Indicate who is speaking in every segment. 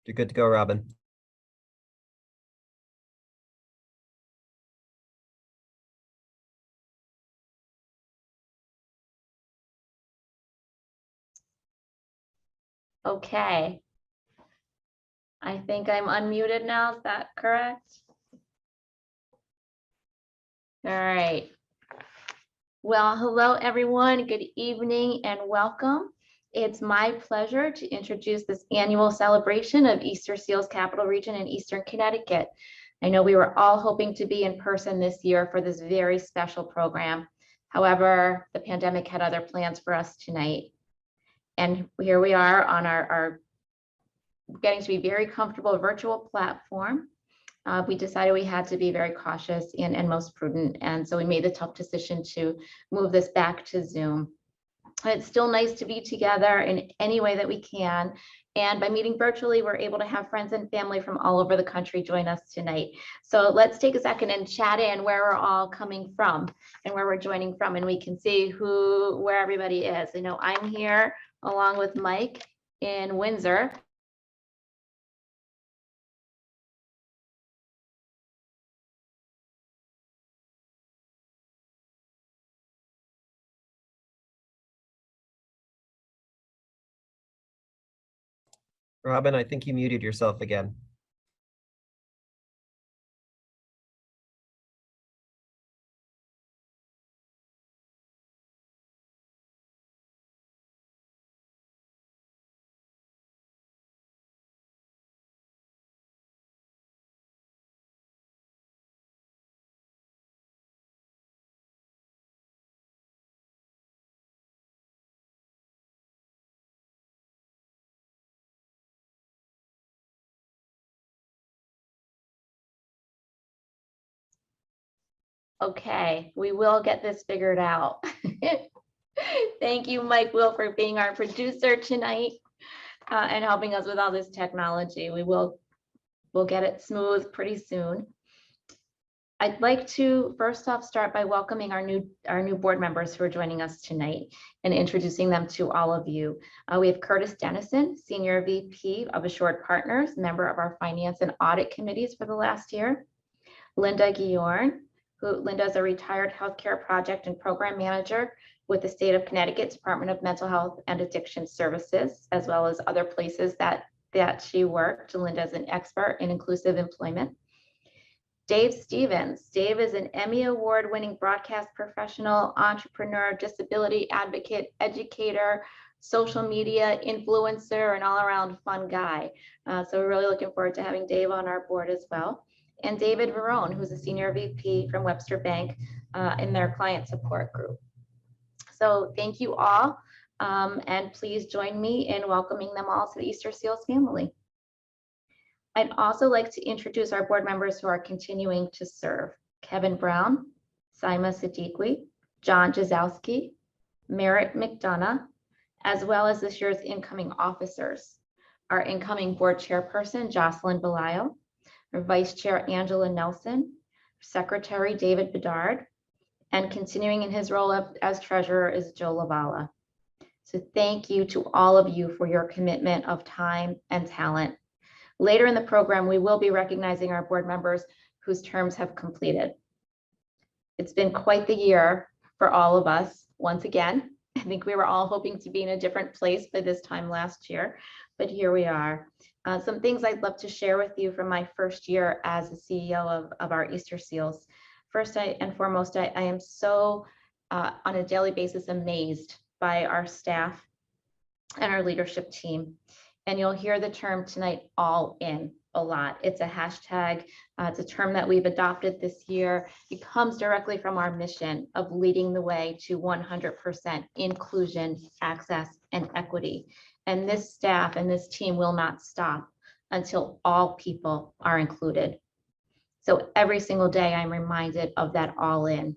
Speaker 1: You're good to go, Robin.
Speaker 2: Okay. I think I'm unmuted now. Is that correct? All right. Well, hello, everyone. Good evening and welcome. It's my pleasure to introduce this annual celebration of Easterseals Capital Region in Eastern Connecticut. I know we were all hoping to be in person this year for this very special program. However, the pandemic had other plans for us tonight. And here we are on our getting to be very comfortable virtual platform. We decided we had to be very cautious and most prudent. And so we made the tough decision to move this back to Zoom. It's still nice to be together in any way that we can. And by meeting virtually, we're able to have friends and family from all over the country join us tonight. So let's take a second and chat in where we're all coming from and where we're joining from. And we can see where everybody is. I know I'm here along with Mike in Windsor.
Speaker 1: Robin, I think you muted yourself again.
Speaker 2: Okay, we will get this figured out. Thank you, Mike Will, for being our producer tonight and helping us with all this technology. We'll get it smooth pretty soon. I'd like to first off start by welcoming our new board members who are joining us tonight and introducing them to all of you. We have Curtis Dennison, Senior VP of Assured Partners, member of our Finance and Audit Committees for the last year. Linda Guillorn, Linda is a retired healthcare project and program manager with the state of Connecticut Department of Mental Health and Addiction Services, as well as other places that she worked. Linda is an expert in inclusive employment. Dave Stevens. Dave is an Emmy Award-winning broadcast professional, entrepreneur, disability advocate, educator, social media influencer, and all-around fun guy. So we're really looking forward to having Dave on our board as well. And David Verone, who's a senior VP from Webster Bank in their client support group. So thank you all, and please join me in welcoming them all to the Easterseals family. I'd also like to introduce our board members who are continuing to serve. Kevin Brown, Saima Siddiqui, John Jazowski, Merritt McDonough, as well as this year's incoming officers. Our incoming board chairperson, Jocelyn Belayo, our vice chair, Angela Nelson, secretary, David Bedard, and continuing in his role as treasurer is Joe Lavala. So thank you to all of you for your commitment of time and talent. Later in the program, we will be recognizing our board members whose terms have completed. It's been quite the year for all of us. Once again, I think we were all hoping to be in a different place by this time last year, but here we are. Some things I'd love to share with you from my first year as the CEO of our Easterseals. First and foremost, I am so on a daily basis amazed by our staff and our leadership team. And you'll hear the term tonight, all in, a lot. It's a hashtag. It's a term that we've adopted this year. It comes directly from our mission of leading the way to 100% inclusion, access, and equity. And this staff and this team will not stop until all people are included. So every single day, I'm reminded of that all in,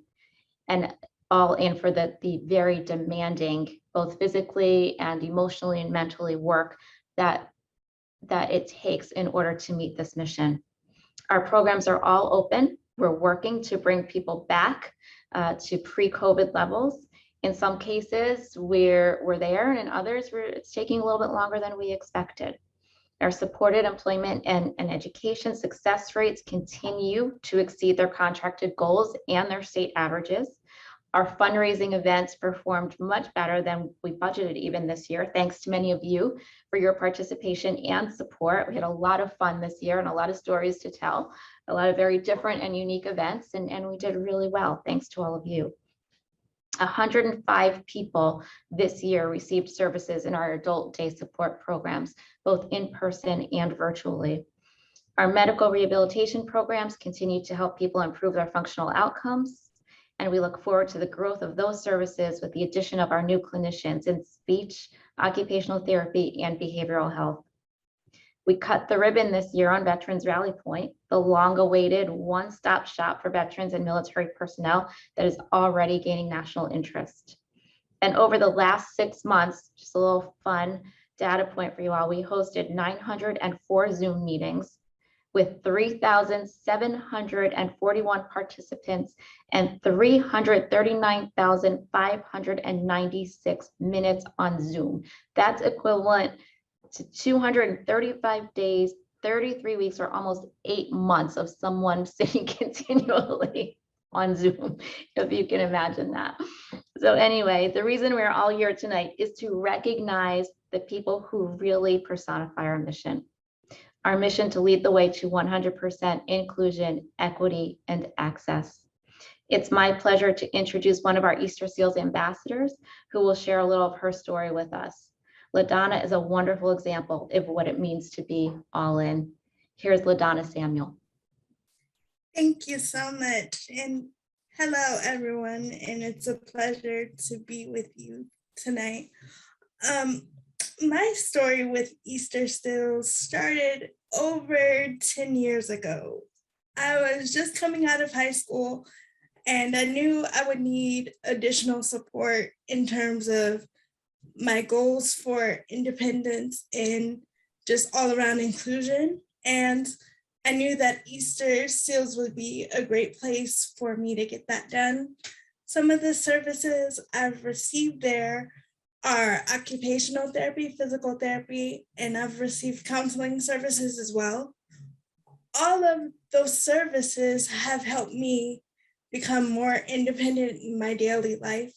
Speaker 2: and all in for the very demanding, both physically and emotionally and mentally work that it takes in order to meet this mission. Our programs are all open. We're working to bring people back to pre-COVID levels. In some cases, we're there, and in others, it's taking a little bit longer than we expected. Our supported employment and education success rates continue to exceed their contracted goals and their state averages. Our fundraising events performed much better than we budgeted even this year, thanks to many of you for your participation and support. We had a lot of fun this year and a lot of stories to tell, a lot of very different and unique events, and we did really well, thanks to all of you. 105 people this year received services in our adult day support programs, both in person and virtually. Our medical rehabilitation programs continue to help people improve their functional outcomes, and we look forward to the growth of those services with the addition of our new clinicians in speech, occupational therapy, and behavioral health. We cut the ribbon this year on Veterans Rally Point, the long-awaited one-stop shop for veterans and military personnel that is already gaining national interest. And over the last 6 months, just a little fun data point for you all, we hosted 904 Zoom meetings with 3,741 participants and 339,596 minutes on Zoom. That's equivalent to 235 days, 33 weeks, or almost 8 months of someone sitting continually on Zoom, if you can imagine that. So anyway, the reason we're all here tonight is to recognize the people who really personify our mission. Our mission to lead the way to 100% inclusion, equity, and access. It's my pleasure to introduce one of our Easterseals ambassadors who will share a little of her story with us. LaDonna is a wonderful example of what it means to be all in. Here's LaDonna Samuel.
Speaker 3: Thank you so much. And hello, everyone. And it's a pleasure to be with you tonight. My story with Easterseals started over 10 years ago. I was just coming out of high school and I knew I would need additional support in terms of my goals for independence and just all around inclusion. And I knew that Easterseals would be a great place for me to get that done. Some of the services I've received there are occupational therapy, physical therapy, and I've received counseling services as well. All of those services have helped me become more independent in my daily life.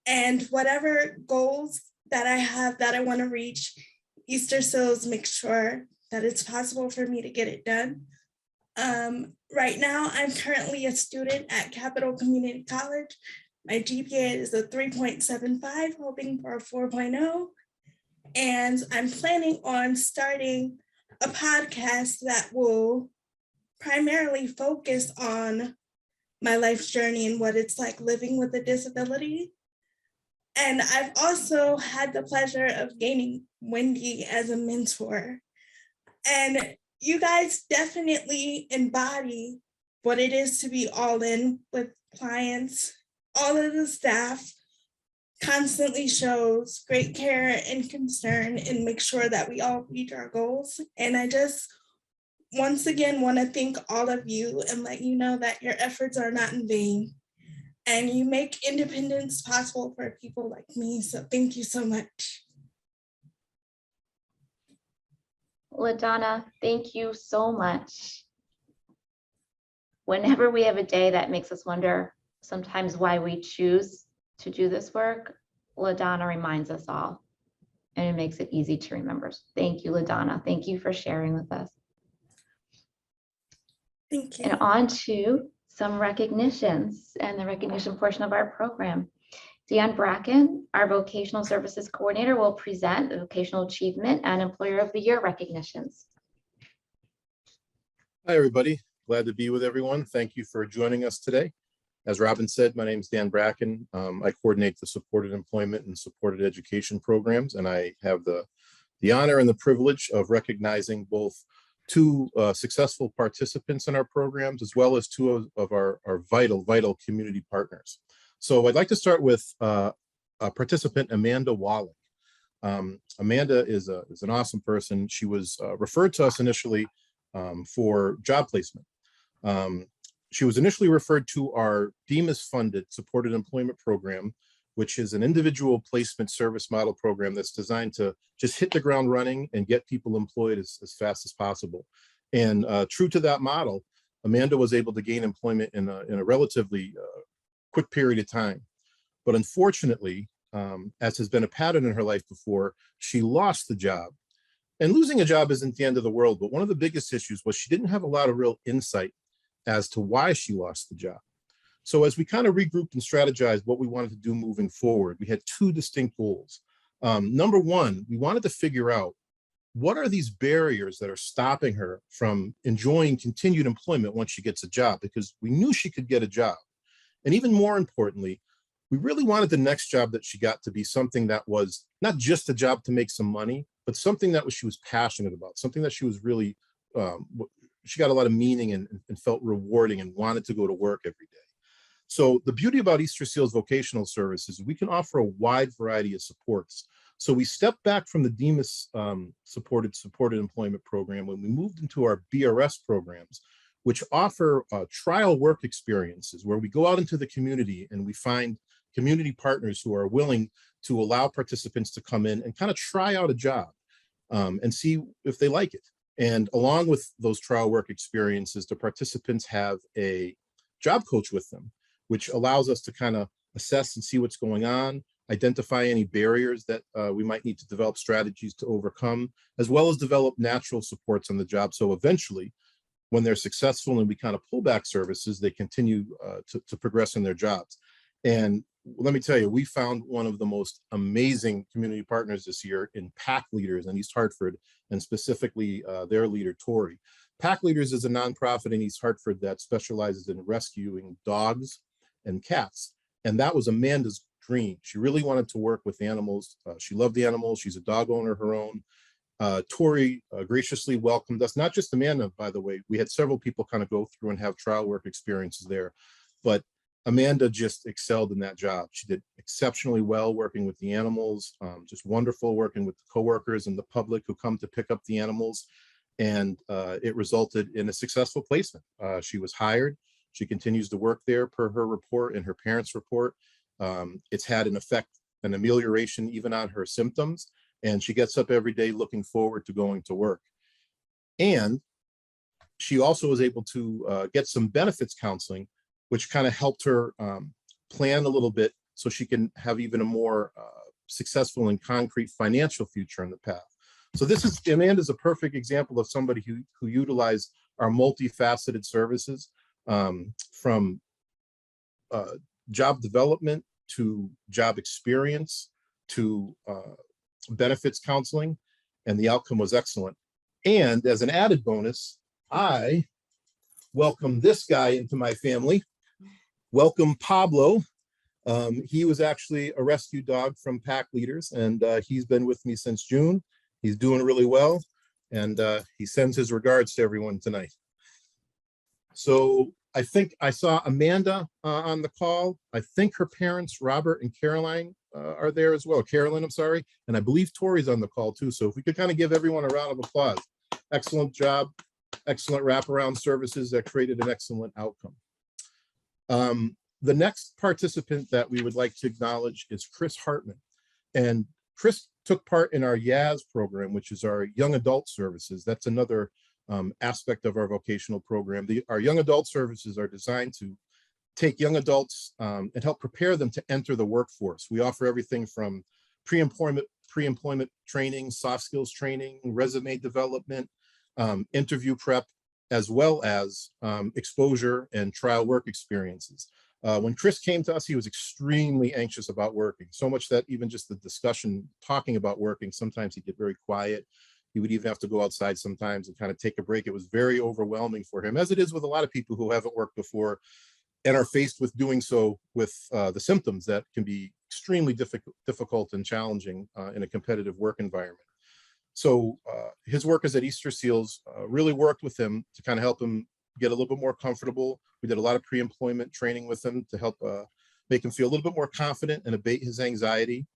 Speaker 3: And whatever goals that I have that I want to reach, Easterseals makes sure that it's possible for me to get it done. Right now, I'm currently a student at Capital Community College. My GPA is a 3.75, hoping for a 4.0. And I'm planning on starting a podcast that will primarily focus on my life's journey and what it's like living with a disability. And I've also had the pleasure of gaining Wendy as a mentor. And you guys definitely embody what it is to be all in with clients. All of the staff constantly shows great care and concern and make sure that we all reach our goals. And I just once again want to thank all of you and let you know that your efforts are not in vain. And you make independence possible for people like me. So thank you so much.
Speaker 2: LaDonna, thank you so much. Whenever we have a day that makes us wonder sometimes why we choose to do this work, LaDonna reminds us all, and it makes it easy to remember. Thank you, LaDonna. Thank you for sharing with us.
Speaker 3: Thank you.
Speaker 2: And on to some recognitions and the recognition portion of our program. Dan Bracken, our Vocational Services Coordinator, will present the Vocational Achievement and Employer of the Year recognitions.
Speaker 4: Hi, everybody. Glad to be with everyone. Thank you for joining us today. As Robin said, my name is Dan Bracken. I coordinate the supported employment and supported education programs, and I have the honor and the privilege of recognizing both two successful participants in our programs, as well as two of our vital community partners. So I'd like to start with participant Amanda Wallach. Amanda is an awesome person. She was referred to us initially for job placement. She was initially referred to our DEMIS funded supported employment program, which is an individual placement service model program that's designed to just hit the ground running and get people employed as fast as possible. And true to that model, Amanda was able to gain employment in a relatively quick period of time. But unfortunately, as has been a pattern in her life before, she lost the job. And losing a job isn't the end of the world, but one of the biggest issues was she didn't have a lot of real insight as to why she lost the job. So as we kind of regrouped and strategized what we wanted to do moving forward, we had two distinct goals. Number one, we wanted to figure out what are these barriers that are stopping her from enjoying continued employment once she gets a job, because we knew she could get a job. And even more importantly, we really wanted the next job that she got to be something that was not just a job to make some money, but something that she was passionate about, something that she was really, she got a lot of meaning and felt rewarding and wanted to go to work every day. So the beauty about Easterseals Vocational Services is we can offer a wide variety of supports. So we stepped back from the DEMIS supported employment program when we moved into our BRS programs, which offer trial work experiences where we go out into the community and we find community partners who are willing to allow participants to come in and kind of try out a job and see if they like it. And along with those trial work experiences, the participants have a job coach with them, which allows us to kind of assess and see what's going on, identify any barriers that we might need to develop strategies to overcome, as well as develop natural supports on the job. So eventually, when they're successful and we kind of pull back services, they continue to progress in their jobs. And let me tell you, we found one of the most amazing community partners this year in Pack Leaders in East Hartford, and specifically their leader, Tori. Pack Leaders is a nonprofit in East Hartford that specializes in rescuing dogs and cats. And that was Amanda's dream. She really wanted to work with animals. She loved the animals. She's a dog owner of her own. Tori graciously welcomed us, not just Amanda, by the way. We had several people kind of go through and have trial work experiences there, but Amanda just excelled in that job. She did exceptionally well working with the animals, just wonderful working with the coworkers and the public who come to pick up the animals. And it resulted in a successful placement. She was hired. She continues to work there per her report and her parents' report. It's had an effect, an amelioration even on her symptoms. And she gets up every day looking forward to going to work. And she also was able to get some benefits counseling, which kind of helped her plan a little bit so she can have even a more successful and concrete financial future in the path. So this is, Amanda's a perfect example of somebody who utilized our multifaceted services, from job development to job experience to benefits counseling, and the outcome was excellent. And as an added bonus, I welcome this guy into my family. Welcome Pablo. He was actually a rescue dog from Pack Leaders, and he's been with me since June. He's doing really well, and he sends his regards to everyone tonight. So I think I saw Amanda on the call. I think her parents, Robert and Caroline, are there as well. Carolyn, I'm sorry. And I believe Tori's on the call too. So if we could kind of give everyone a round of applause. Excellent job. Excellent wraparound services that created an excellent outcome. The next participant that we would like to acknowledge is Chris Hartman. And Chris took part in our YAS program, which is our young adult services. That's another aspect of our vocational program. Our young adult services are designed to take young adults and help prepare them to enter the workforce. We offer everything from pre-employment training, soft skills training, resume development, interview prep, as well as exposure and trial work experiences. When Chris came to us, he was extremely anxious about working, so much that even just the discussion, talking about working, sometimes he'd get very quiet. He would even have to go outside sometimes and kind of take a break. It was very overwhelming for him, as it is with a lot of people who haven't worked before and are faced with doing so with the symptoms that can be extremely difficult and challenging in a competitive work environment. So his workers at Easterseals really worked with him to kind of help him get a little bit more comfortable. We did a lot of pre-employment training with him to help make him feel a little bit more confident and abate his anxiety.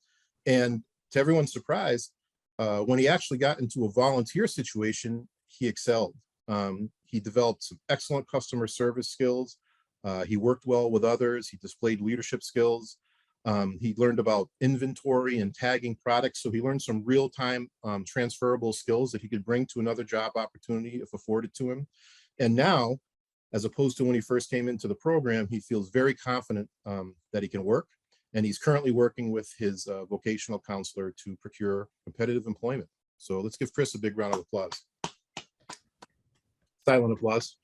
Speaker 4: And to everyone's surprise, when he actually got into a volunteer situation, he excelled. He developed some excellent customer service skills. He worked well with others. He displayed leadership skills. He learned about inventory and tagging products. So he learned some real-time transferable skills that he could bring to another job opportunity if afforded to him. And now, as opposed to when he first came into the program, he feels very confident that he can work. And he's currently working with his vocational counselor to procure competitive employment. So let's give Chris a big round of applause. Silent applause.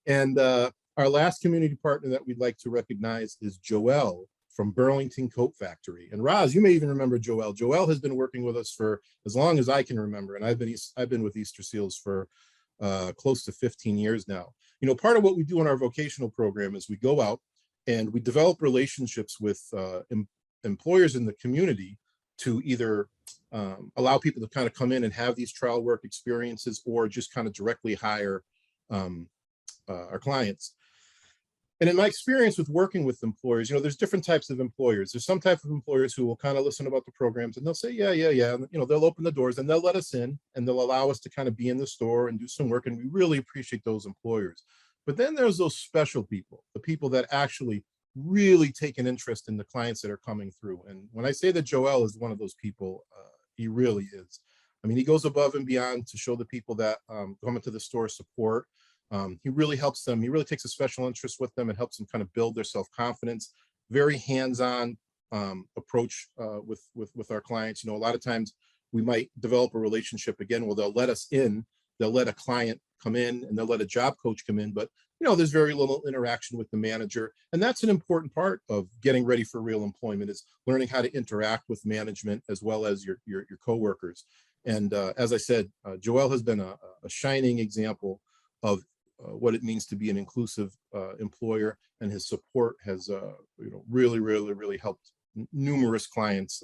Speaker 4: And our last community partner that we'd like to recognize is Joelle from Burlington Coat Factory. And Roz, you may even remember Joelle. Joelle has been working with us for as long as I can remember. And I've been with Easterseals for close to 15 years now. You know, part of what we do in our vocational program is we go out and we develop relationships with employers in the community to either allow people to kind of come in and have these trial work experiences, or just kind of directly hire our clients. And in my experience with working with employers, you know, there's different types of employers. There's some type of employers who will kind of listen about the programs and they'll say, yeah. And, you know, they'll open the doors and they'll let us in and they'll allow us to kind of be in the store and do some work. And we really appreciate those employers. But then there's those special people, the people that actually really take an interest in the clients that are coming through. And when I say that Joel is one of those people, he really is. I mean, he goes above and beyond to show the people that come into the store support. He really helps them. He really takes a special interest with them and helps them kind of build their self-confidence. Very hands-on approach with our clients. You know, a lot of times we might develop a relationship again where they'll let us in, they'll let a client come in, and they'll let a job coach come in. But you know, there's very little interaction with the manager, and that's an important part of getting ready for real employment, is learning how to interact with management as well as your coworkers. And as I said, Joel has been a shining example of what it means to be an inclusive employer, and his support has you know, really helped numerous clients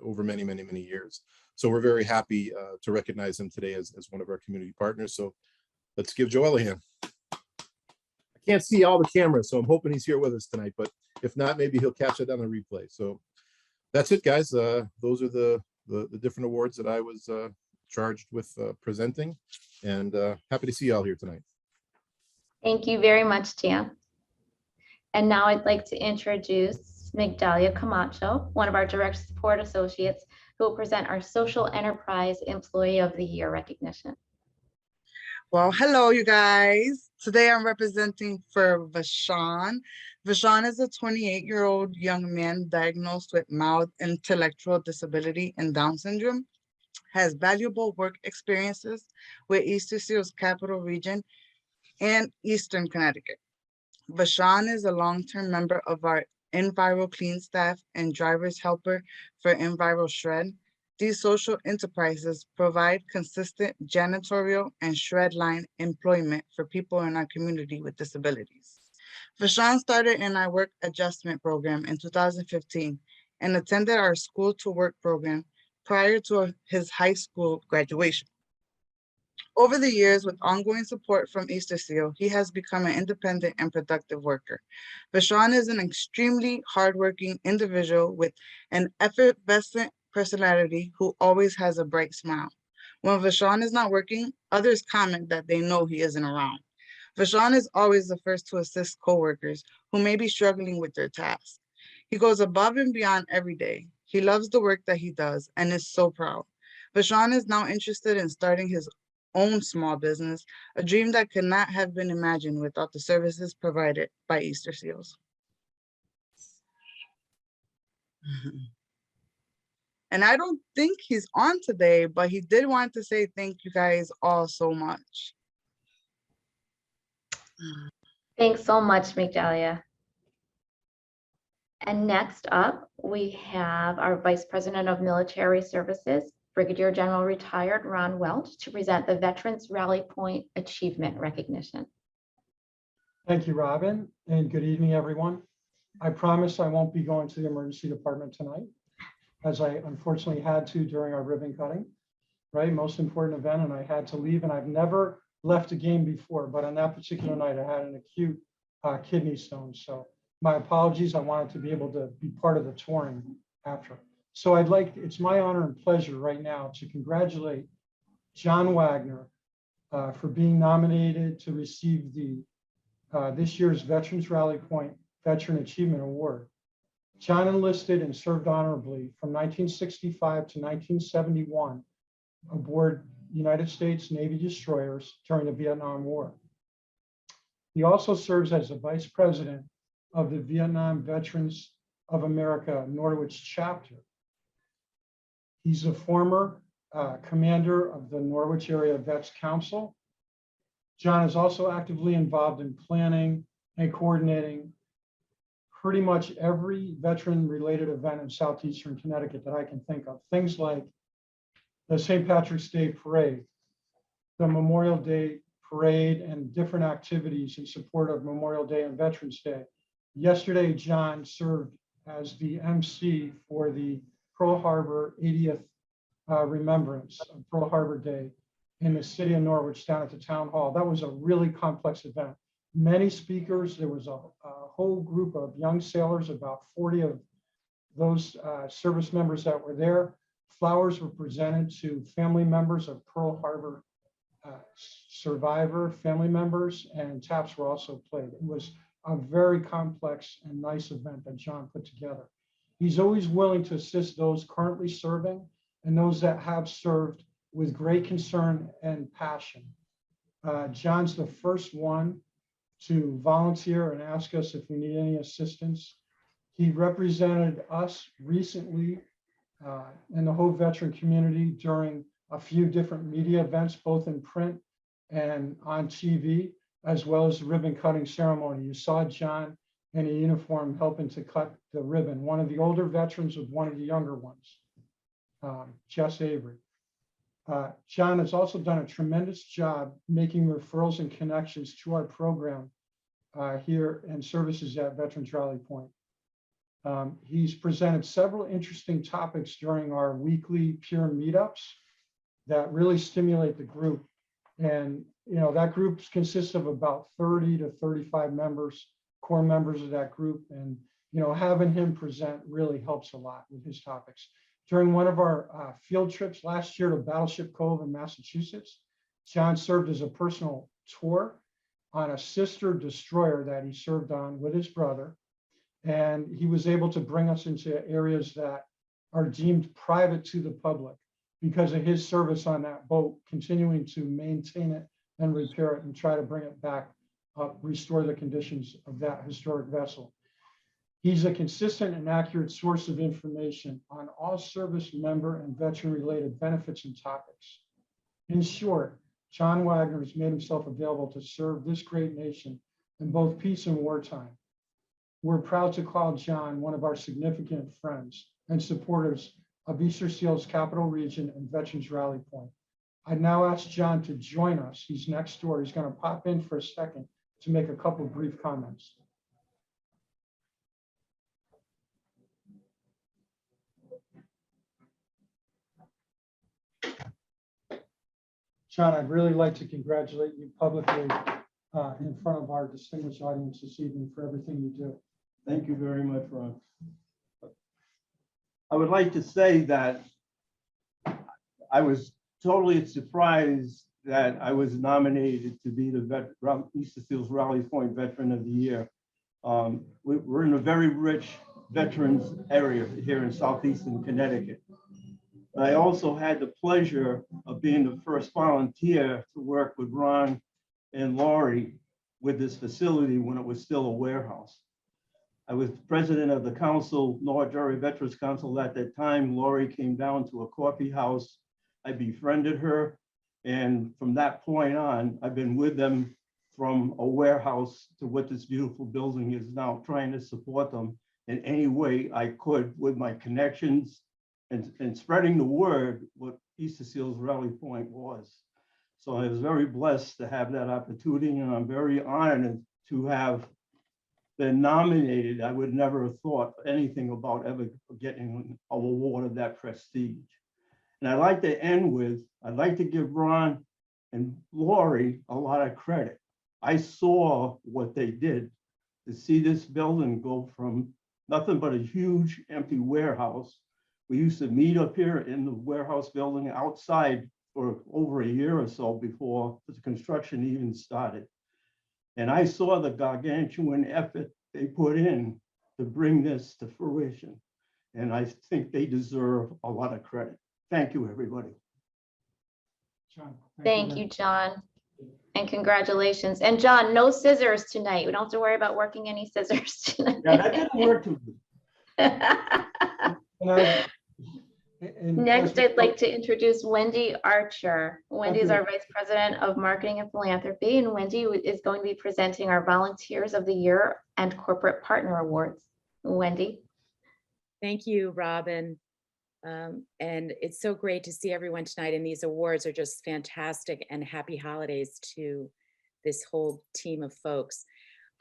Speaker 4: over many years. So we're very happy to recognize him today as one of our community partners. So let's give Joel a hand. I can't see all the cameras, so I'm hoping he's here with us tonight, but if not, maybe he'll catch it on the replay. So that's it, guys. Those are the different awards that I was charged with presenting, and happy to see y'all here tonight.
Speaker 2: Thank you very much, Tia. And now I'd like to introduce Migdalia Camacho, one of our direct support associates, who will present our Social Enterprise Employee of the Year recognition.
Speaker 5: Well, hello, you guys. Today I'm representing for Vashon. Vashon is a 28-year-old young man diagnosed with mild intellectual disability and Down syndrome, has valuable work experiences with Easterseals Capital Region and Eastern Connecticut. Vashon is a long-term member of our Enviro Clean staff and driver's helper for Enviro Shred. These social enterprises provide consistent janitorial and shred line employment for people in our community with disabilities. Vashon started in our work adjustment program in 2015 and attended our school to work program prior to his high school graduation. Over the years, with ongoing support from Easterseals, he has become an independent and productive worker. Vashon is an extremely hardworking individual with an effervescent personality who always has a bright smile. When Vashon is not working, others comment that they know he isn't around. Vashon is always the first to assist coworkers who may be struggling with their tasks. He goes above and beyond every day. He loves the work that he does and is so proud. Vashon is now interested in starting his own small business, a dream that could not have been imagined without the services provided by Easterseals. And I don't think he's on today, but he did want to say thank you guys all so much.
Speaker 2: Thanks so much, Migdalia. And next up, we have our Vice President of Military Services, Brigadier General Retired Ron Welch, to present the Veterans Rally Point Achievement Recognition.
Speaker 6: Thank you, Robin, and good evening, everyone. I promise I won't be going to the emergency department tonight, as I unfortunately had to during our ribbon cutting, right? Most important event, and I had to leave, and I've never left a game before, but on that particular night, I had an acute kidney stone. So my apologies. I wanted to be able to be part of the touring after. So it's my honor and pleasure right now to congratulate John Wagner for being nominated to receive the this year's Veterans Rally Point Veteran Achievement Award. John enlisted and served honorably from 1965 to 1971 aboard United States Navy destroyers during the Vietnam War. He also serves as the Vice President of the Vietnam Veterans of America Norwich chapter. He's a former commander of the Norwich Area Vets Council. John is also actively involved in planning and coordinating pretty much every veteran-related event in southeastern Connecticut that I can think of. Things like the St. Patrick's Day Parade, the Memorial Day Parade, and different activities in support of Memorial Day and Veterans Day. Yesterday, John served as the MC for the Pearl Harbor 80th remembrance of Pearl Harbor Day in the city of Norwich down at the town hall. That was a really complex event. Many speakers. There was a whole group of young sailors, about 40 of those service members that were there. Flowers were presented to family members of Pearl Harbor survivor family members, and taps were also played. It was a very complex and nice event that John put together. He's always willing to assist those currently serving and those that have served with great concern and passion. John's the first one to volunteer and ask us if we need any assistance. He represented us recently and the whole veteran community during a few different media events, both in print and on TV, as well as the ribbon cutting ceremony. You saw John in a uniform helping to cut the ribbon, one of the older veterans with one of the younger ones, Jess Avery. John has also done a tremendous job making referrals and connections to our program here and services at Veterans Rally Point. He's presented several interesting topics during our weekly peer meetups that really stimulate the group. And that group consists of about 30 to 35 members, core members of that group. And having him present really helps a lot with his topics. During one of our field trips last year to Battleship Cove in Massachusetts, John served as a personal tour on a sister destroyer that he served on with his brother. And he was able to bring us into areas that are deemed private to the public because of his service on that boat, continuing to maintain it and repair it and try to bring it back up, restore the conditions of that historic vessel. He's a consistent and accurate source of information on all service member and veteran-related benefits and topics. In short, John Wagner has made himself available to serve this great nation in both peace and wartime. We're proud to call John one of our significant friends and supporters of Easterseals Capital Region and Veterans Rally Point. I now ask John to join us. He's next door. He's going to pop in for a second to make a couple of brief comments. John, I'd really like to congratulate you publicly in front of our distinguished audience this evening for everything you do.
Speaker 7: Thank you very much, Ron. I would like to say that I was totally surprised that I was nominated to be the Easterseals Rally Point Veteran of the Year. We're in a very rich veterans area here in southeastern Connecticut. I also had the pleasure of being the first volunteer to work with Ron and Laurie with this facility when it was still a warehouse. I was president of the council, Norwich Area Veterans Council at that time. Laurie came down to a coffee house. I befriended her. And from that point on, I've been with them from a warehouse to what this beautiful building is now, trying to support them in any way I could with my connections and spreading the word what Easterseals Rally Point was. So I was very blessed to have that opportunity, and I'm very honored to have been nominated. I would never have thought anything about ever getting an award of that prestige. And I'd like to end with, I'd like to give Ron and Laurie a lot of credit. I saw what they did to see this building go from nothing but a huge empty warehouse. We used to meet up here in the warehouse building outside for over a year or so before the construction even started. And I saw the gargantuan effort they put in to bring this to fruition. And I think they deserve a lot of credit. Thank you, everybody.
Speaker 6: John,
Speaker 2: Thank you, John. And congratulations. And John, no scissors tonight. We don't have to worry about working any scissors tonight.
Speaker 7: Yeah, that didn't work too good.
Speaker 6: Next,
Speaker 2: Next, I'd like to introduce Wendy Archer. Wendy is our Vice President of Marketing and Philanthropy, and Wendy is going to be presenting our Volunteers of the Year and Corporate Partner Awards. Wendy.
Speaker 8: Thank you, Robin. And it's so great to see everyone tonight, and these awards are just fantastic, and happy holidays to this whole team of folks.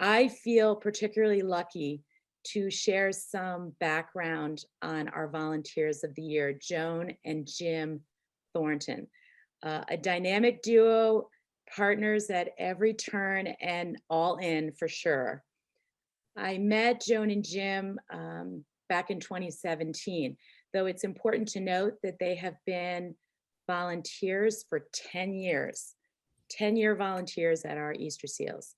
Speaker 8: I feel particularly lucky to share some background on our Volunteers of the Year, Joan and Jim Thornton, a dynamic duo, partners at every turn and all in for sure. I met Joan and Jim back in 2017, though it's important to note that they have been volunteers for 10 years, 10-year volunteers at our Easterseals.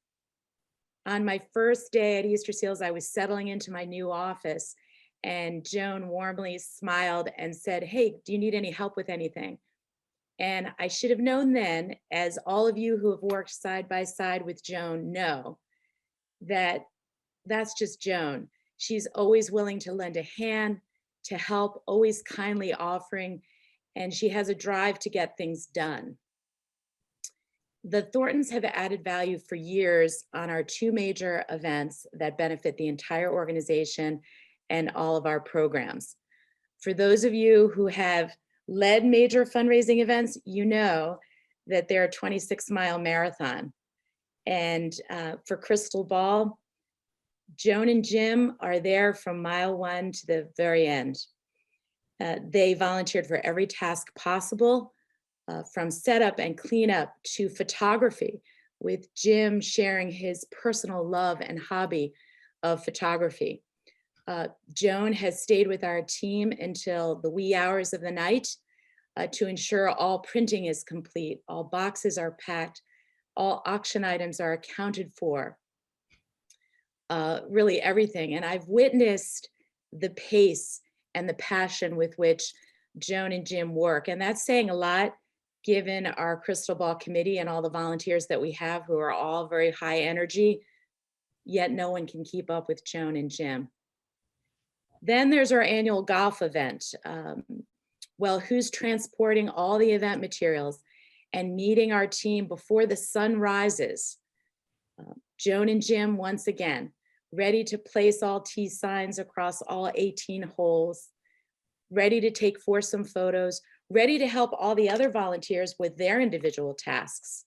Speaker 8: On my first day at Easterseals, I was settling into my new office, and Joan warmly smiled and said, "Hey, do you need any help with anything?" And I should have known then, as all of you who have worked side by side with Joan know, that that's just Joan. She's always willing to lend a hand, to help, always kindly offering, and she has a drive to get things done. The Thorntons have added value for years on our two major events that benefit the entire organization and all of our programs. For those of you who have led major fundraising events, you know that they're a 26-mile marathon. And for Crystal Ball, Joan and Jim are there from mile 1 to the very end. They volunteered for every task possible, from setup and cleanup to photography, with Jim sharing his personal love and hobby of photography. Joan has stayed with our team until the wee hours of the night to ensure all printing is complete, all boxes are packed, all auction items are accounted for, really everything. And I've witnessed the pace and the passion with which Joan and Jim work. And that's saying a lot, given our Crystal Ball committee and all the volunteers that we have who are all very high energy, yet no one can keep up with Joan and Jim. Then there's our annual golf event. Well, who's transporting all the event materials and meeting our team before the sun rises? Joan and Jim, once again, ready to place all T signs across all 18 holes, ready to take foursome photos, ready to help all the other volunteers with their individual tasks,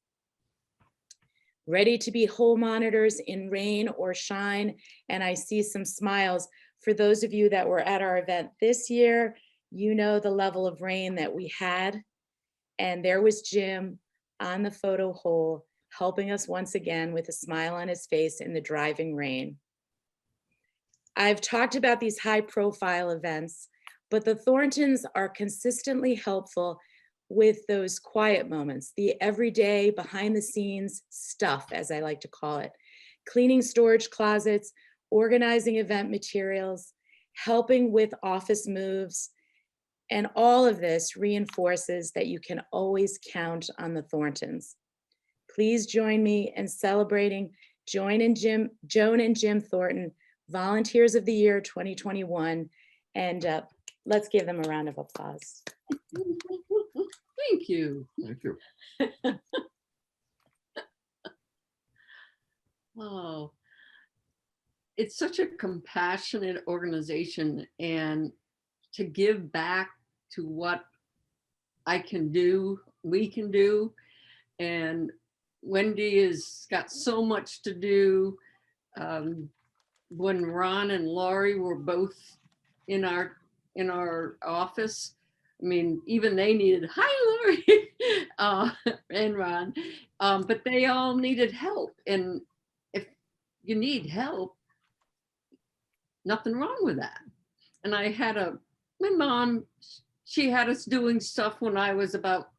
Speaker 8: ready to be hole monitors in rain or shine. And I see some smiles. For those of you that were at our event this year, you know the level of rain that we had. And there was Jim on the photo hole, helping us once again with a smile on his face in the driving rain. I've talked about these high profile events, but the Thorntons are consistently helpful with those quiet moments, the everyday behind the scenes stuff, as I like to call it, cleaning storage closets, organizing event materials, helping with office moves. And all of this reinforces that you can always count on the Thorntons. Please join me in celebrating Joan and Jim Thornton, Volunteers of the Year 2021. And let's give them a round of applause.
Speaker 9: Thank you.
Speaker 4: Thank you.
Speaker 9: Oh, it's such a compassionate organization, and to give back to what I can do, we can do. And Wendy has got so much to do. When Ron and Laurie were both in our office, I mean, even they needed, hi, Laurie, and Ron, but they all needed help. And if you need help, nothing wrong with that. And I had my mom, she had us doing stuff when I was about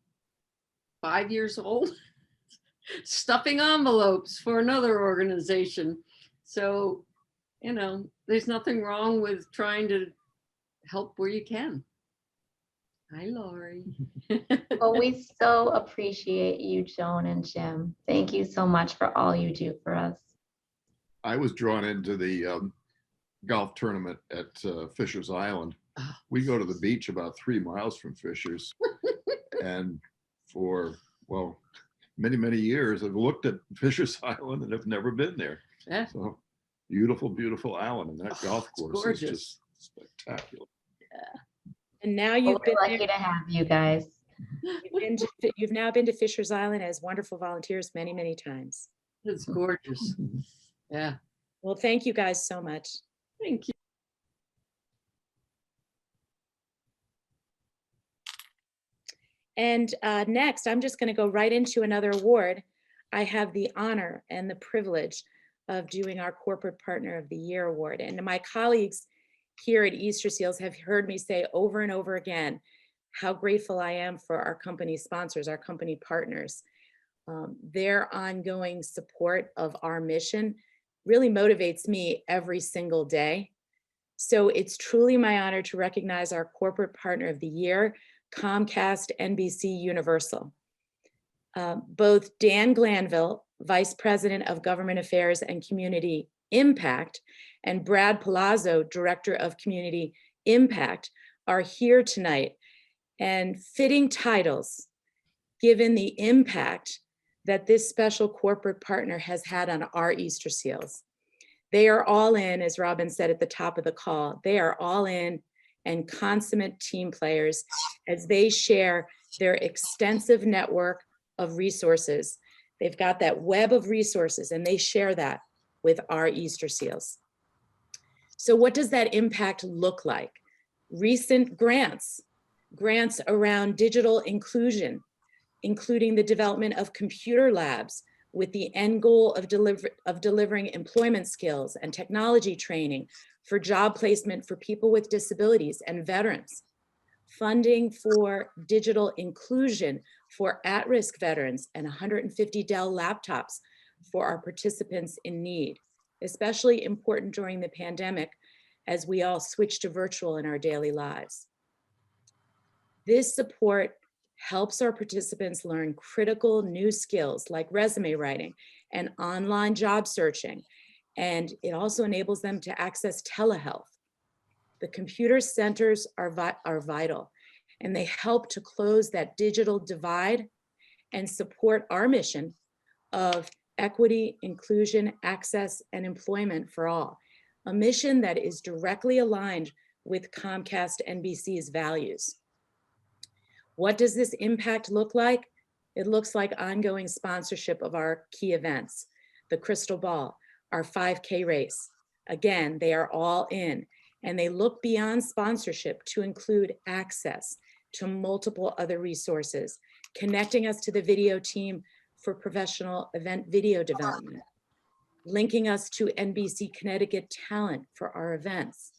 Speaker 9: 5 years old, stuffing envelopes for another organization. So you know, there's nothing wrong with trying to help where you can. Hi, Lori.
Speaker 2: Well, we so appreciate you, Joan and Jim. Thank you so much for all you do for us.
Speaker 10: I was drawn into the golf tournament at Fisher's Island. We go to the beach about 3 miles from Fisher's. And for, well, many, many years, I've looked at Fisher's Island and have never been there.
Speaker 9: Yeah.
Speaker 10: So beautiful, beautiful island. And that golf
Speaker 9: it's
Speaker 10: course is
Speaker 9: gorgeous.
Speaker 10: just spectacular.
Speaker 8: And now
Speaker 2: Well,
Speaker 8: you've been
Speaker 2: we're
Speaker 8: there.
Speaker 2: lucky to have you guys.
Speaker 8: You've now been to Fisher's Island as wonderful volunteers many, many times.
Speaker 9: It's gorgeous. Yeah.
Speaker 8: Well, thank you guys so much.
Speaker 9: Thank you.
Speaker 8: And next, I'm just going to go right into another award. I have the honor and the privilege of doing our Corporate Partner of the Year award. And my colleagues here at Easterseals have heard me say over and over again how grateful I am for our company sponsors, our company partners. Their ongoing support of our mission really motivates me every single day. So it's truly my honor to recognize our Corporate Partner of the Year, Comcast NBC Universal. Both Dan Glanville, Vice President of Government Affairs and Community Impact, and Brad Palazzo, Director of Community Impact, are here tonight. And fitting titles, given the impact that this special corporate partner has had on our Easterseals. They are all in, as Robin said at the top of the call, they are all in and consummate team players as they share their extensive network of resources. They've got that web of resources and they share that with our Easterseals. So what does that impact look like? Recent grants around digital inclusion, including the development of computer labs with the end goal of delivering employment skills and technology training for job placement for people with disabilities and veterans. Funding for digital inclusion for at-risk veterans and 150 Dell laptops for our participants in need, especially important during the pandemic as we all switch to virtual in our daily lives. This support helps our participants learn critical new skills like resume writing and online job searching, and it also enables them to access telehealth. The computer centers are vital, and they help to close that digital divide and support our mission of equity, inclusion, access, and employment for all, a mission that is directly aligned with Comcast NBC's values. What does this impact look like? It looks like ongoing sponsorship of our key events, the Crystal Ball, our 5K race. Again, they are all in, and they look beyond sponsorship to include access to multiple other resources, connecting us to the video team for professional event video development, linking us to NBC Connecticut talent for our events,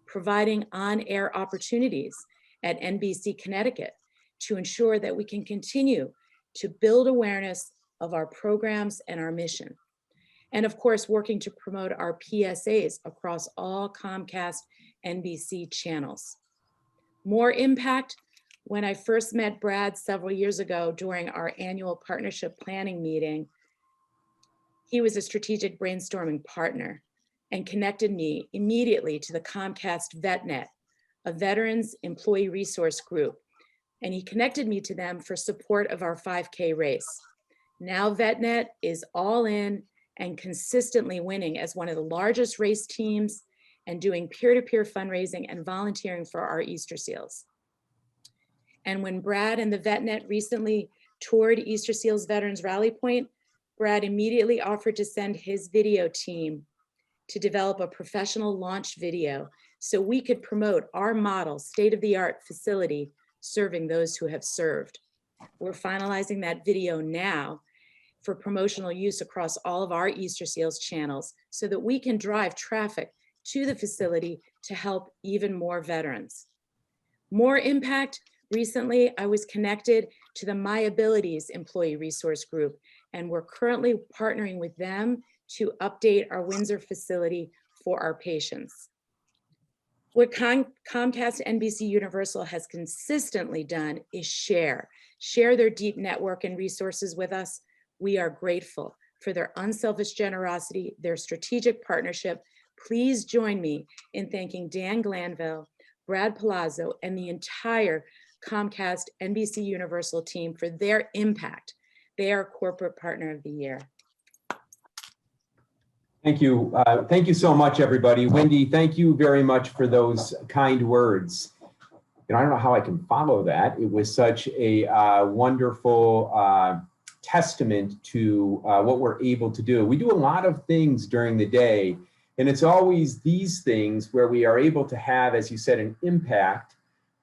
Speaker 8: providing on-air opportunities at NBC Connecticut to ensure that we can continue to build awareness of our programs and our mission. And of course, working to promote our PSAs across all Comcast NBC channels. More impact. When I first met Brad several years ago during our annual partnership planning meeting, he was a strategic brainstorming partner and connected me immediately to the Comcast VetNet, a veterans employee resource group. And he connected me to them for support of our 5K race. Now VetNet is all in and consistently winning as one of the largest race teams and doing peer-to-peer fundraising and volunteering for our Easterseals. And when Brad and the VetNet recently toured Easterseals Veterans Rally Point, Brad immediately offered to send his video team to develop a professional launch video so we could promote our model state-of-the-art facility serving those who have served. We're finalizing that video now for promotional use across all of our Easterseals channels so that we can drive traffic to the facility to help even more veterans. More impact. Recently, I was connected to the My Abilities Employee Resource Group, and we're currently partnering with them to update our Windsor facility for our patients. What Comcast NBC Universal has consistently done is share their deep network and resources with us. We are grateful for their unselfish generosity, their strategic partnership. Please join me in thanking Dan Glanville, Brad Palazzo, and the entire Comcast NBC Universal team for their impact. They are Corporate Partner of the Year.
Speaker 11: Thank you. Thank you so much, everybody. Wendy, thank you very much for those kind words. I don't know how I can follow that. It was such a wonderful testament to what we're able to do. We do a lot of things during the day, and it's always these things where we are able to have, as you said, an impact,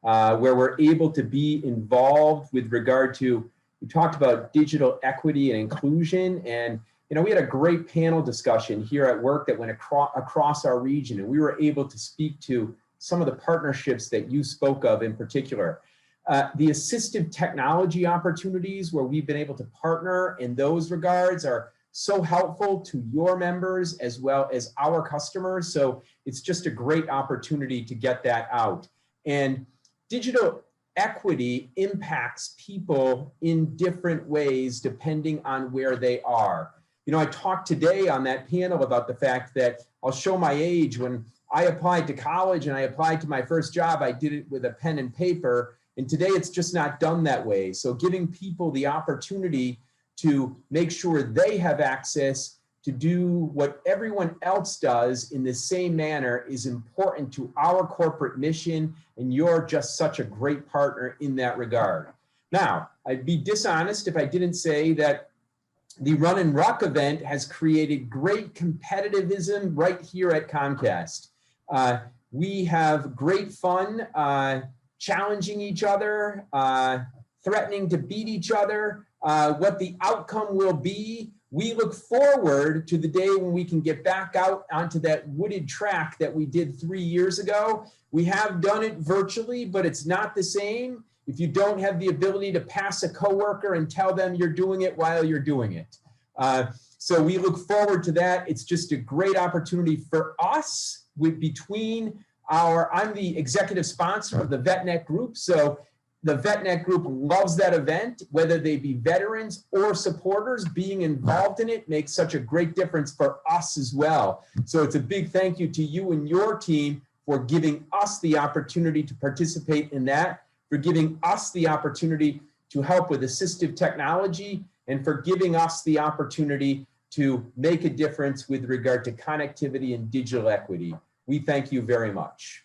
Speaker 11: where we're able to be involved with regard to, we talked about digital equity and inclusion, and we had a great panel discussion here at work that went across our region, and we were able to speak to some of the partnerships that you spoke of in particular. The assistive technology opportunities where we've been able to partner in those regards are so helpful to your members as well as our customers. So it's just a great opportunity to get that out. And digital equity impacts people in different ways depending on where they are. I talked today on that panel about the fact that, I'll show my age, when I applied to college and I applied to my first job, I did it with a pen and paper. And today it's just not done that way. So giving people the opportunity to make sure they have access to do what everyone else does in the same manner is important to our corporate mission. And you're just such a great partner in that regard. Now, I'd be dishonest if I didn't say that the Run and Ruck event has created great competitivism right here at Comcast. We have great fun challenging each other, threatening to beat each other. What the outcome will be, we look forward to the day when we can get back out onto that wooded track that we did 3 years ago. We have done it virtually, but it's not the same if you don't have the ability to pass a coworker and tell them you're doing it while you're doing it. So we look forward to that. It's just a great opportunity for us I'm the executive sponsor of the VetNet group. So the VetNet group loves that event, whether they be veterans or supporters. Being involved in it makes such a great difference for us as well. So it's a big thank you to you and your team for giving us the opportunity to participate in that, for giving us the opportunity to help with assistive technology, and for giving us the opportunity to make a difference with regard to connectivity and digital equity. We thank you very much.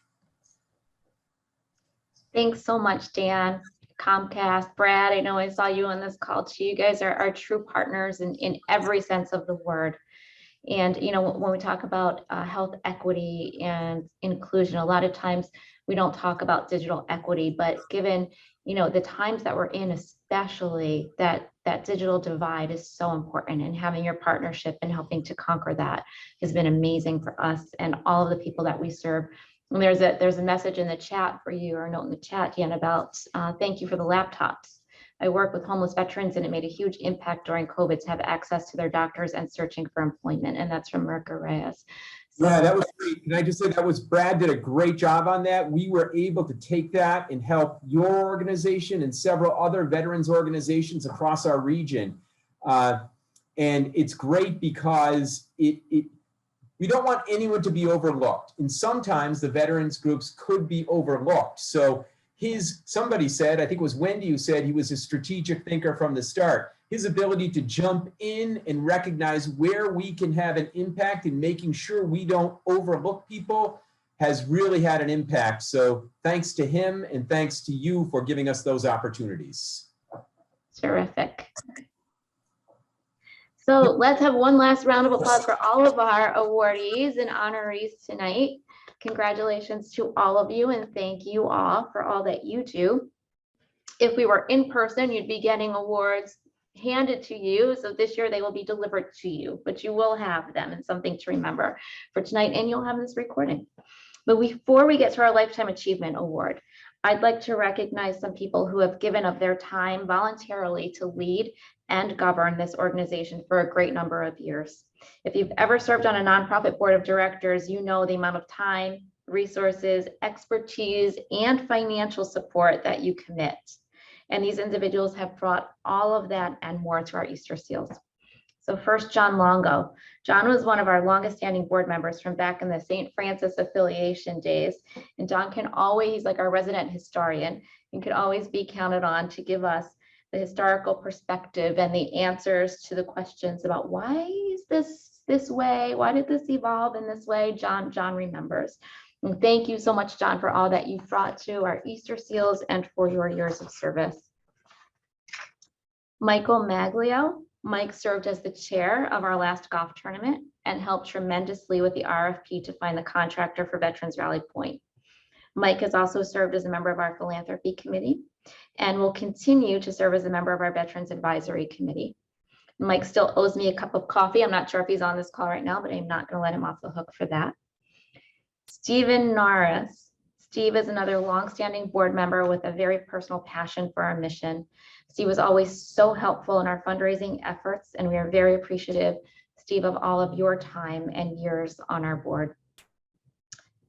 Speaker 2: Thanks so much, Dan, Comcast, Brad. I know I saw you on this call too. You guys are true partners in every sense of the word. And, when we talk about health equity and inclusion, a lot of times we don't talk about digital equity, but given, the times that we're in, especially that digital divide is so important, and having your partnership and helping to conquer that has been amazing for us and all of the people that we serve. And there's a message in the chat for you, or a note in the chat, Dan, about thank you for the laptops. I work with homeless veterans, and it made a huge impact during COVID to have access to their doctors and searching for employment. And that's from Mirka Reyes. So,
Speaker 11: yeah, that was great. Can I just say Brad did a great job on that. We were able to take that and help your organization and several other veterans organizations across our region. And it's great because we don't want anyone to be overlooked. And sometimes the veterans groups could be overlooked. So somebody said, I think it was Wendy who said he was a strategic thinker from the start. His ability to jump in and recognize where we can have an impact and making sure we don't overlook people has really had an impact. So thanks to him, and thanks to you for giving us those opportunities.
Speaker 2: Terrific. So let's have one last round of applause for all of our awardees and honorees tonight. Congratulations to all of you, and thank you all for all that you do. If we were in person, you'd be getting awards handed to you. So this year they will be delivered to you, but you will have them and something to remember for tonight, and you'll have this recording. But before we get to our Lifetime Achievement Award, I'd like to recognize some people who have given up their time voluntarily to lead and govern this organization for a great number of years. If you've ever served on a nonprofit board of directors, you know the amount of time, resources, expertise, and financial support that you commit. And these individuals have brought all of that and more to our Easterseals. So first, John Longo. John was one of our longest standing board members from back in the St. Francis affiliation days. And John can always, like our resident historian, and could always be counted on to give us the historical perspective and the answers to the questions about why is this way? Why did this evolve in this way? John remembers. And thank you so much, John, for all that you've brought to our Easterseals and for your years of service. Michael Maglio. Mike served as the chair of our last golf tournament and helped tremendously with the RFP to find the contractor for Veterans Rally Point. Mike has also served as a member of our philanthropy committee and will continue to serve as a member of our Veterans Advisory Committee. Mike still owes me a cup of coffee. I'm not sure if he's on this call right now, but I'm not going to let him off the hook for that. Stephen Norris. Steve is another longstanding board member with a very personal passion for our mission. Steve was always so helpful in our fundraising efforts, and we are very appreciative, Steve, of all of your time and years on our board.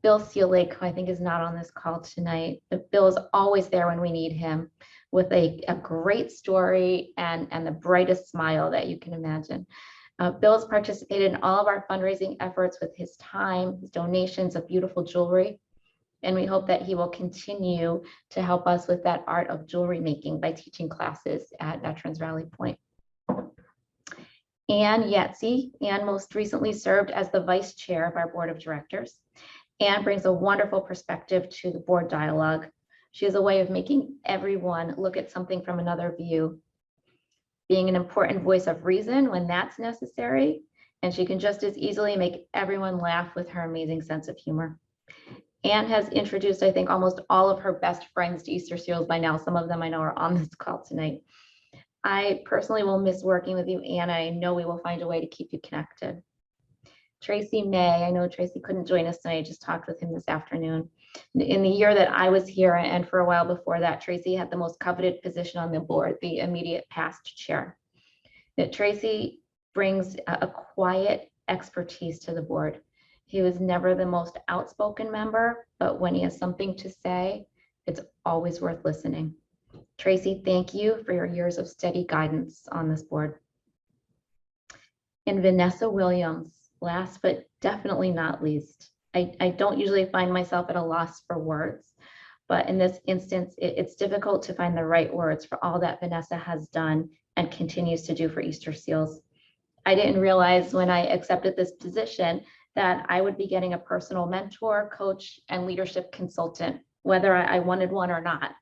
Speaker 2: Bill Seelig, who I think is not on this call tonight, but Bill is always there when we need him with a great story and the brightest smile that you can imagine. Bill has participated in all of our fundraising efforts with his time, his donations of beautiful jewelry, and we hope that he will continue to help us with that art of jewelry making by teaching classes at Veterans Rally Point. Ann Yetzi. Ann most recently served as the vice chair of our board of directors. Ann brings a wonderful perspective to the board dialogue. She has a way of making everyone look at something from another view, being an important voice of reason when that's necessary, and she can just as easily make everyone laugh with her amazing sense of humor. Anne has introduced, I think, almost all of her best friends to Easterseals by now. Some of them I know are on this call tonight. I personally will miss working with you, Anne. I know we will find a way to keep you connected. Tracy May, I know Tracy couldn't join us tonight. I just talked with him this afternoon. In the year that I was here and for a while before that, Tracy had the most coveted position on the board, the immediate past chair. That Tracy brings a quiet expertise to the board. He was never the most outspoken member, but when he has something to say, it's always worth listening. Tracy, thank you for your years of steady guidance on this board. And Vanessa Williams, last but definitely not least. I don't usually find myself at a loss for words, but in this instance, it's difficult to find the right words for all that Vanessa has done and continues to do for Easterseals. I didn't realize when I accepted this position that I would be getting a personal mentor, coach, and leadership consultant, whether I wanted one or not.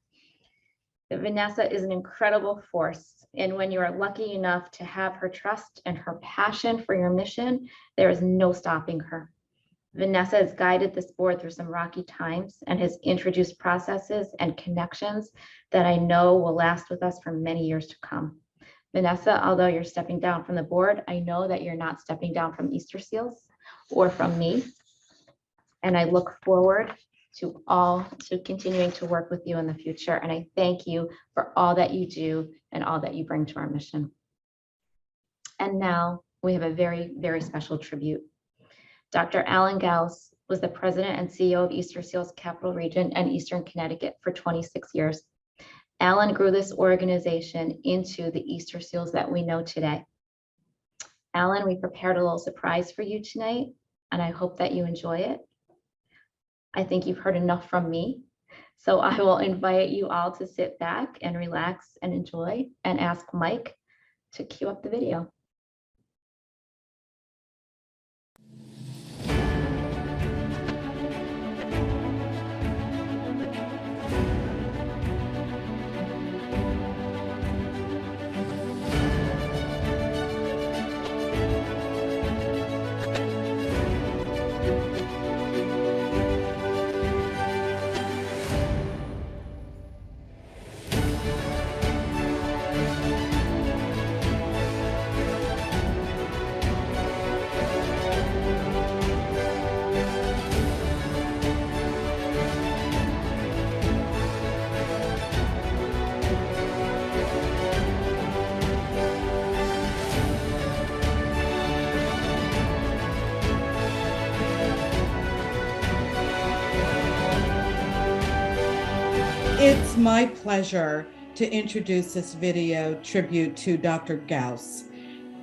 Speaker 2: Vanessa is an incredible force, and when you are lucky enough to have her trust and her passion for your mission, there is no stopping her. Vanessa has guided this board through some rocky times and has introduced processes and connections that I know will last with us for many years to come. Vanessa, although you're stepping down from the board, I know that you're not stepping down from Easterseals or from me. And I look forward to continuing to work with you in the future. And I thank you for all that you do and all that you bring to our mission. And now we have a very, very special tribute. Dr. Alan Gauss was the president and CEO of Easterseals Capital Region and Eastern Connecticut for 26 years. Alan grew this organization into the Easterseals that we know today. Alan, we prepared a little surprise for you tonight, and I hope that you enjoy it. I think you've heard enough from me, so I will invite you all to sit back and relax and enjoy and ask Mike to cue up the video.
Speaker 12: It's my pleasure to introduce this video tribute to Dr. Gauss.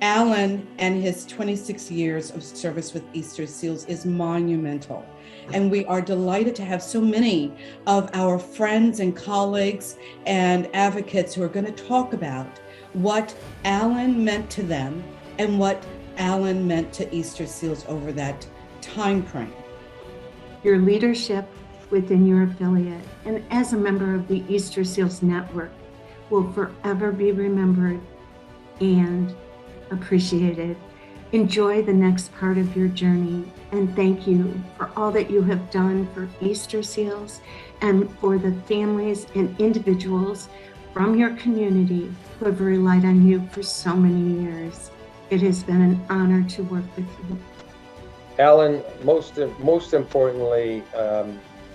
Speaker 12: Alan and his 26 years of service with Easterseals is monumental. And we are delighted to have so many of our friends and colleagues and advocates who are going to talk about what Alan meant to them and what Alan meant to Easterseals over that time frame.
Speaker 13: Your leadership within your affiliate and as a member of the Easterseals network will forever be remembered and appreciated. Enjoy the next part of your journey, and thank you for all that you have done for Easterseals and for the families and individuals from your community who have relied on you for so many years. It has been an honor to work with you.
Speaker 14: Alan, most importantly,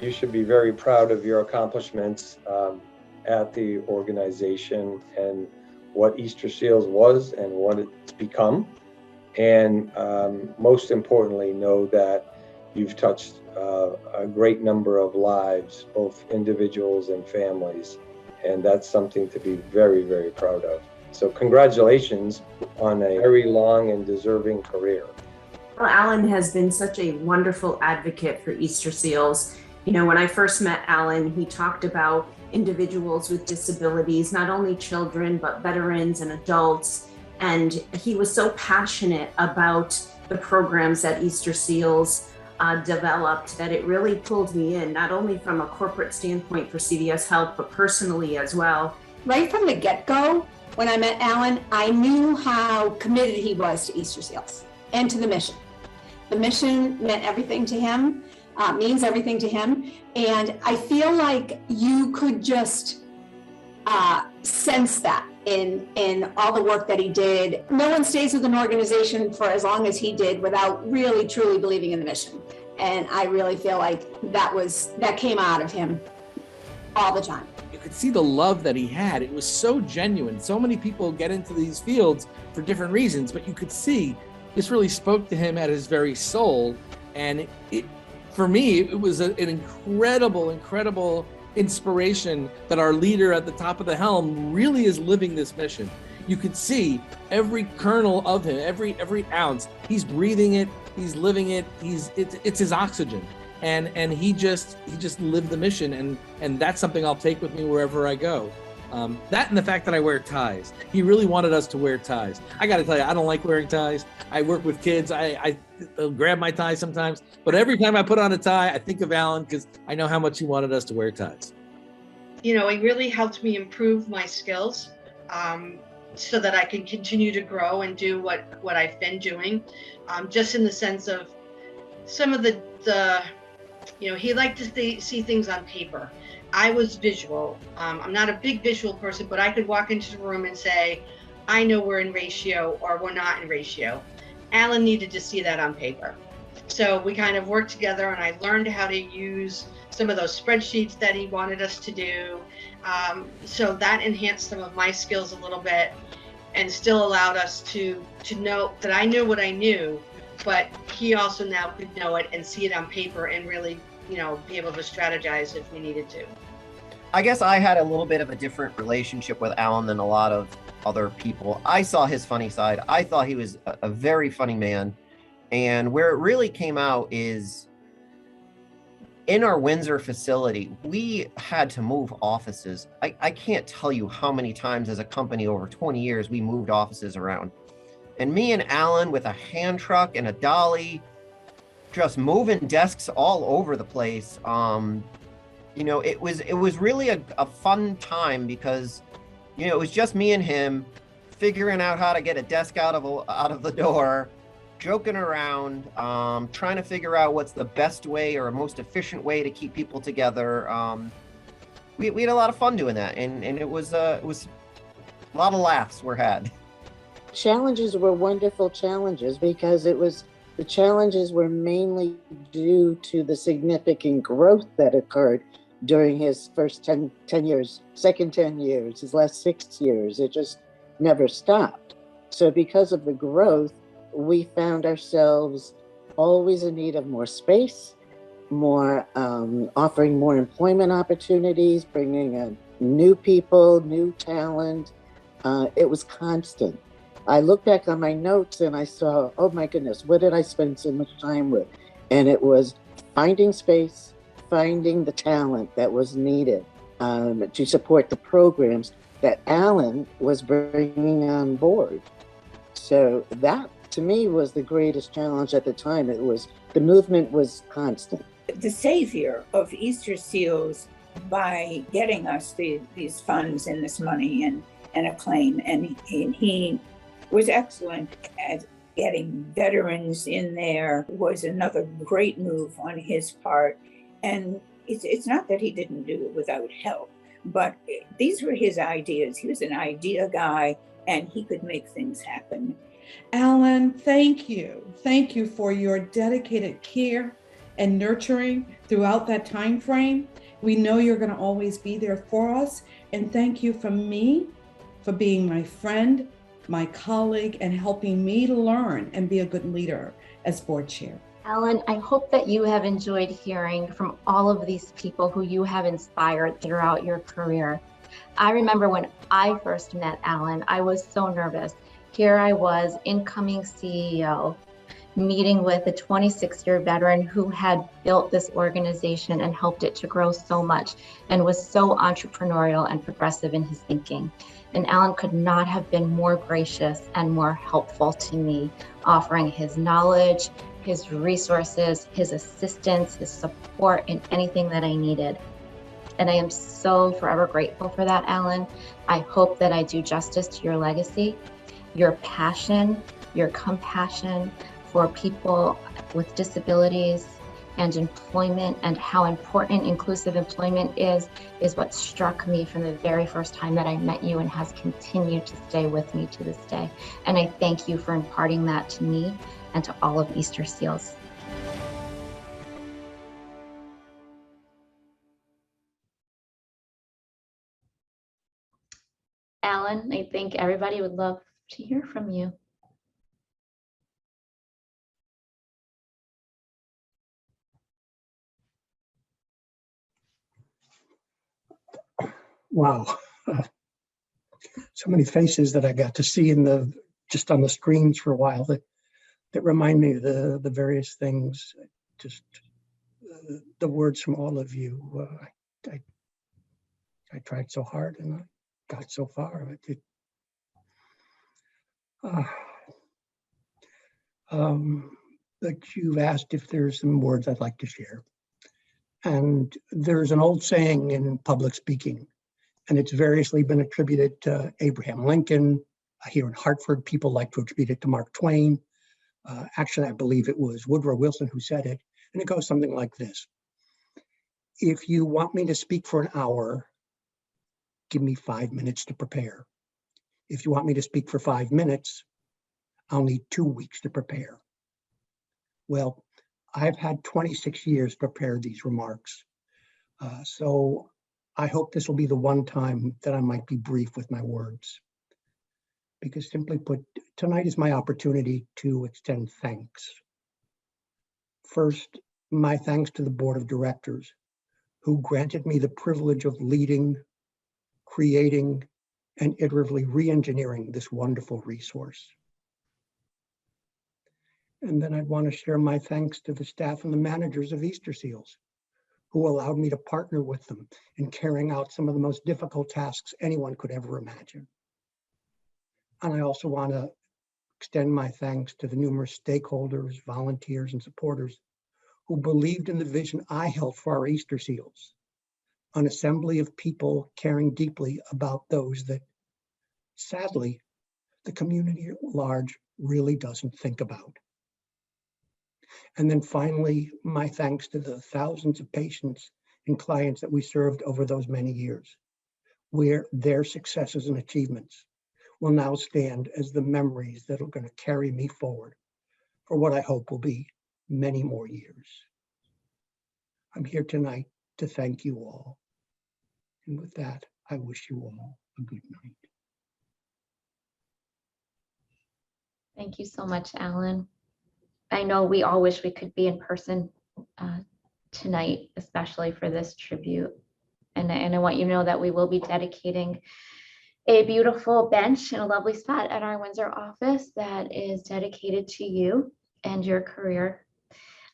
Speaker 14: you should be very proud of your accomplishments at the organization and what Easterseals was and what it's become. And most importantly, know that you've touched a great number of lives, both individuals and families. And that's something to be very, very proud of. So congratulations on a very long and deserving career.
Speaker 15: Well, Alan has been such a wonderful advocate for Easterseals. You know, when I first met Alan, he talked about individuals with disabilities, not only children, but veterans and adults. And he was so passionate about the programs that Easterseals developed that it really pulled me in, not only from a corporate standpoint for CVS Health, but personally as well.
Speaker 16: Right from the get-go, when I met Alan, I knew how committed he was to Easterseals and to the mission. The mission meant everything to him, means everything to him. And I feel like you could just sense that in all the work that he did. No one stays with an organization for as long as he did without really, truly believing in the mission. And I really feel like that came out of him all the time.
Speaker 17: You could see the love that he had. It was so genuine. So many people get into these fields for different reasons, but you could see this really spoke to him at his very soul. And for me, it was an incredible inspiration that our leader at the top of the helm really is living this mission. You could see every kernel of him, every ounce. He's breathing it, he's living it, it's his oxygen. And he just lived the mission, and that's something I'll take with me wherever I go. That and the fact that I wear ties. He really wanted us to wear ties. I got to tell you, I don't like wearing ties. I work with kids. I grab my tie sometimes, but every time I put on a tie, I think of Alan because I know how much he wanted us to wear ties.
Speaker 18: You know, it really helped me improve my skills so that I can continue to grow and do what I've been doing. Just in the sense of some of the you know, he liked to see things on paper. I was visual. I'm not a big visual person, but I could walk into the room and say, I know we're in ratio or we're not in ratio. Alan needed to see that on paper. So we kind of worked together and I learned how to use some of those spreadsheets that he wanted us to do. So that enhanced some of my skills a little bit and still allowed us to know that I knew what I knew, but he also now could know it and see it on paper and really, you know, be able to strategize if we needed to.
Speaker 1: I guess I had a little bit of a different relationship with Alan than a lot of other people. I saw his funny side. I thought he was a very funny man. And where it really came out is in our Windsor facility, we had to move offices. I can't tell you how many times as a company over 20 years we moved offices around. And me and Alan with a hand truck and a dolly, just moving desks all over the place. You know, it was really a fun time because, you know, it was just me and him figuring out how to get a desk out of the door, joking around, trying to figure out what's the best way or most efficient way to keep people together. We had a lot of fun doing that, and it was a lot of laughs were had.
Speaker 19: Challenges were wonderful challenges because the challenges were mainly due to the significant growth that occurred during his first 10 years, second 10 years, his last 6 years. It just never stopped. So because of the growth, we found ourselves always in need of more space, more offering more employment opportunities, bringing new people, new talent. It was constant. I look back on my notes and I saw, oh my goodness, what did I spend so much time with? And it was finding space, finding the talent that was needed to support the programs that Alan was bringing on board. So that to me was the greatest challenge at the time. It was, the movement was constant.
Speaker 20: The savior of Easterseals by getting us these funds and this money and acclaim. And he was excellent at getting veterans in there, was another great move on his part. And it's not that he didn't do it without help, but these were his ideas. He was an idea guy and he could make things happen.
Speaker 12: Alan, thank you. Thank you for your dedicated care and nurturing throughout that time frame. We know you're going to always be there for us. And thank you from me for being my friend, my colleague, and helping me to learn and be a good leader as board chair.
Speaker 2: Alan, I hope that you have enjoyed hearing from all of these people who you have inspired throughout your career. I remember when I first met Alan, I was so nervous. Here I was, incoming CEO, meeting with a 26-year veteran who had built this organization and helped it to grow so much and was so entrepreneurial and progressive in his thinking. And Alan could not have been more gracious and more helpful to me, offering his knowledge, his resources, his assistance, his support in anything that I needed. And I am so forever grateful for that, Alan. I hope that I do justice to your legacy, your passion, your compassion for people with disabilities and employment, and how important inclusive employment is what struck me from the very first time that I met you and has continued to stay with me to this day. And I thank you for imparting that to me and to all of Easterseals. Alan, I think everybody would love to hear from you.
Speaker 21: Wow. So many faces that I got to see just on the screens for a while that remind me of the various things. Just the words from all of you. I tried so hard and I got so far. But you've asked if there's some words I'd like to share. And there's an old saying in public speaking, and it's variously been attributed to Abraham Lincoln. Here in Hartford, people like to attribute it to Mark Twain. Actually, I believe it was Woodrow Wilson who said it, and it goes something like this. If you want me to speak for an hour, give me 5 minutes to prepare. If you want me to speak for 5 minutes, I'll need 2 weeks to prepare. Well, I've had 26 years to prepare these remarks. So I hope this will be the one time that I might be brief with my words. Because simply put, tonight is my opportunity to extend thanks. First, my thanks to the board of directors who granted me the privilege of leading, creating, and iteratively re-engineering this wonderful resource. And then I'd want to share my thanks to the staff and the managers of Easterseals, who allowed me to partner with them in carrying out some of the most difficult tasks anyone could ever imagine. And I also want to extend my thanks to the numerous stakeholders, volunteers, and supporters who believed in the vision I held for our Easterseals, an assembly of people caring deeply about those that, sadly, the community at large really doesn't think about. And then finally, my thanks to the thousands of patients and clients that we served over those many years, where their successes and achievements will now stand as the memories that are going to carry me forward for what I hope will be many more years. I'm here tonight to thank you all. And with that, I wish you all a good night.
Speaker 2: Thank you so much, Alan. I know we all wish we could be in person tonight, especially for this tribute. And I want you to know that we will be dedicating a beautiful bench in a lovely spot at our Windsor office that is dedicated to you and your career.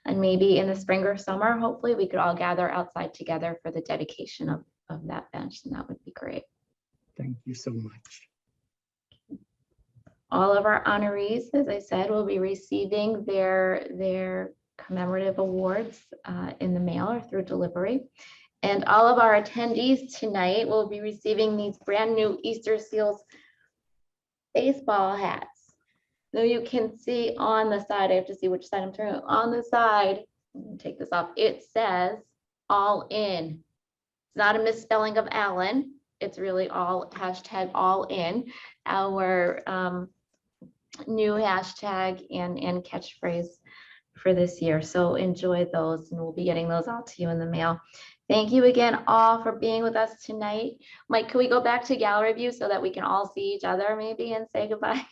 Speaker 2: And maybe in the spring or summer, hopefully we could all gather outside together for the dedication of that bench, and that would be great.
Speaker 21: Thank you so much.
Speaker 2: All of our honorees, as I said, will be receiving their commemorative awards in the mail or through delivery. And all of our attendees tonight will be receiving these brand new Easterseals baseball hats. So you can see on the side, I have to see which side I'm turning. On the side, take this off, it says all in. It's not a misspelling of Allen. It's really all hashtag all in, our new hashtag and catchphrase for this year. So enjoy those, and we'll be getting those out to you in the mail. Thank you again all for being with us tonight. Mike, can we go back to gallery view so that we can all see each other maybe and say goodbye?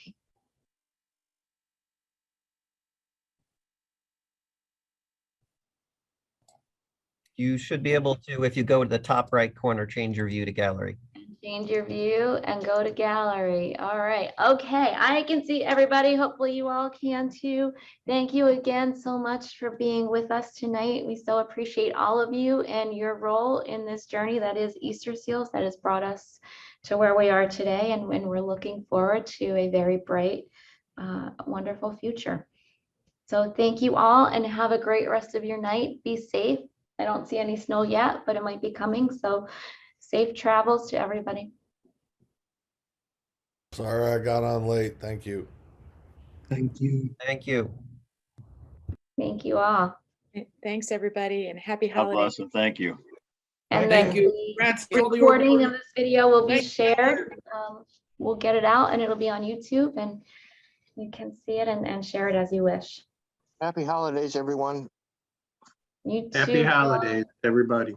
Speaker 1: You should be able to, if you go to the top right corner, change your view to gallery.
Speaker 2: Change your view and go to gallery. All right. Okay. I can see everybody. Hopefully you all can too. Thank you again so much for being with us tonight. We so appreciate all of you and your role in this journey that is Easterseals, that has brought us to where we are today. And when we're looking forward to a very bright, wonderful future. So thank you all and have a great rest of your night. Be safe. I don't see any snow yet, but it might be coming. So safe travels to everybody.
Speaker 3: Sorry I got on late. Thank you.
Speaker 21: Thank you.
Speaker 1: Thank you.
Speaker 2: Thank you all.
Speaker 8: Thanks, everybody, and happy
Speaker 22: God
Speaker 8: holidays.
Speaker 22: bless and thank you.
Speaker 2: And
Speaker 17: Thank
Speaker 2: then
Speaker 17: you.
Speaker 2: the
Speaker 17: Congrats to all the
Speaker 2: recording of
Speaker 17: awards.
Speaker 2: this video will be
Speaker 17: Thank you.
Speaker 2: shared. We'll get it out and it'll be on YouTube, and you can see it and share it as you wish.
Speaker 22: Happy holidays, everyone.
Speaker 2: You too.
Speaker 23: Happy holidays, everybody.